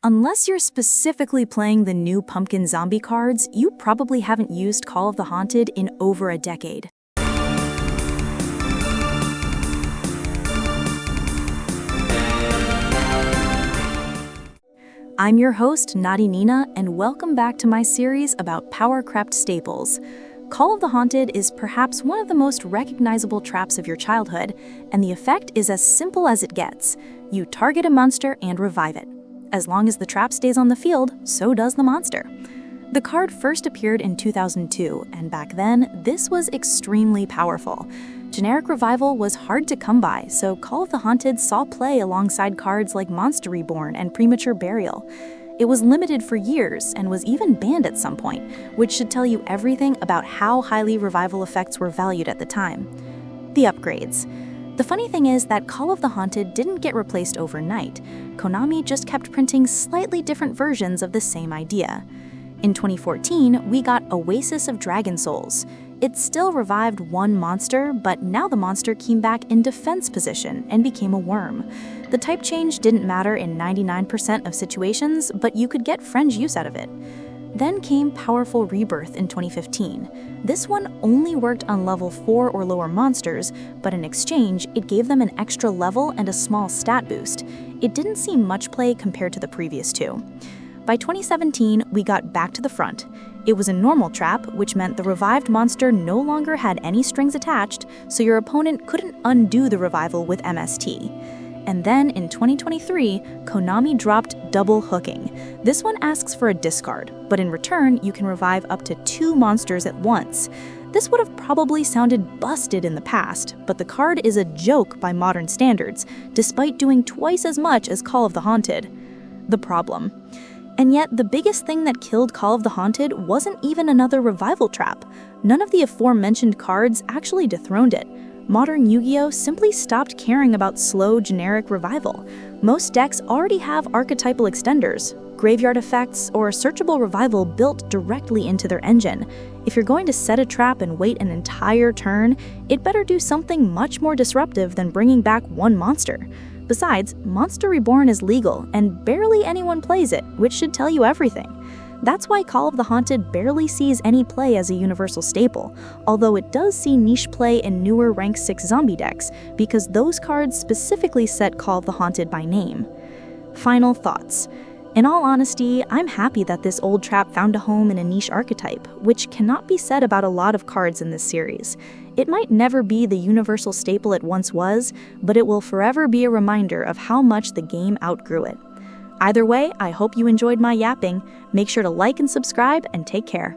Unless you're specifically playing the new pumpkin zombie cards, you probably haven't used Call of the Haunted in over a decade. I'm your host, Nadi Nina, and welcome back to my series about Powercrept staples. Call of the Haunted is perhaps one of the most recognizable traps of your childhood, and the effect is as simple as it gets. You target a monster and revive it. As long as the trap stays on the field, so does the monster. The card first appeared in 2002, and back then, this was extremely powerful. Generic revival was hard to come by, so Call of the Haunted saw play alongside cards like Monster Reborn and Premature Burial. It was limited for years and was even banned at some point, which should tell you everything about how highly revival effects were valued at the time. The upgrades. The funny thing is that Call of the Haunted didn't get replaced overnight. Konami just kept printing slightly different versions of the same idea. In 2014, we got Oasis of Dragon Souls. It still revived one monster, but now the monster came back in defense position and became a worm. The type change didn't matter in 99% of situations, but you could get fringe use out of it. Then came Powerful Rebirth in 2015. This one only worked on level 4 or lower monsters, but in exchange, it gave them an extra level and a small stat boost. It didn't see much play compared to the previous two. By 2017, we got Back to the Front. It was a normal trap, which meant the revived monster no longer had any strings attached, so your opponent couldn't undo the revival with MST. And then in 2023, Konami dropped Double Hooking. This one asks for a discard, but in return, you can revive up to 2 monsters at once. This would have probably sounded busted in the past, but the card is a joke by modern standards, despite doing twice as much as Call of the Haunted. The problem. And yet, the biggest thing that killed Call of the Haunted wasn't even another revival trap. None of the aforementioned cards actually dethroned it. Modern Yu-Gi-Oh! Simply stopped caring about slow, generic revival. Most decks already have archetypal extenders, graveyard effects, or searchable revival built directly into their engine. If you're going to set a trap and wait an entire turn, it better do something much more disruptive than bringing back one monster. Besides, Monster Reborn is legal, and barely anyone plays it, which should tell you everything. That's why Call of the Haunted barely sees any play as a universal staple, although it does see niche play in newer rank 6 zombie decks, because those cards specifically set Call of the Haunted by name. Final thoughts. In all honesty, I'm happy that this old trap found a home in a niche archetype, which cannot be said about a lot of cards in this series. It might never be the universal staple it once was, but it will forever be a reminder of how much the game outgrew it. Either way, I hope you enjoyed my yapping. Make sure to like and subscribe, and take care.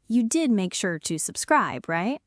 You did make sure to subscribe, right?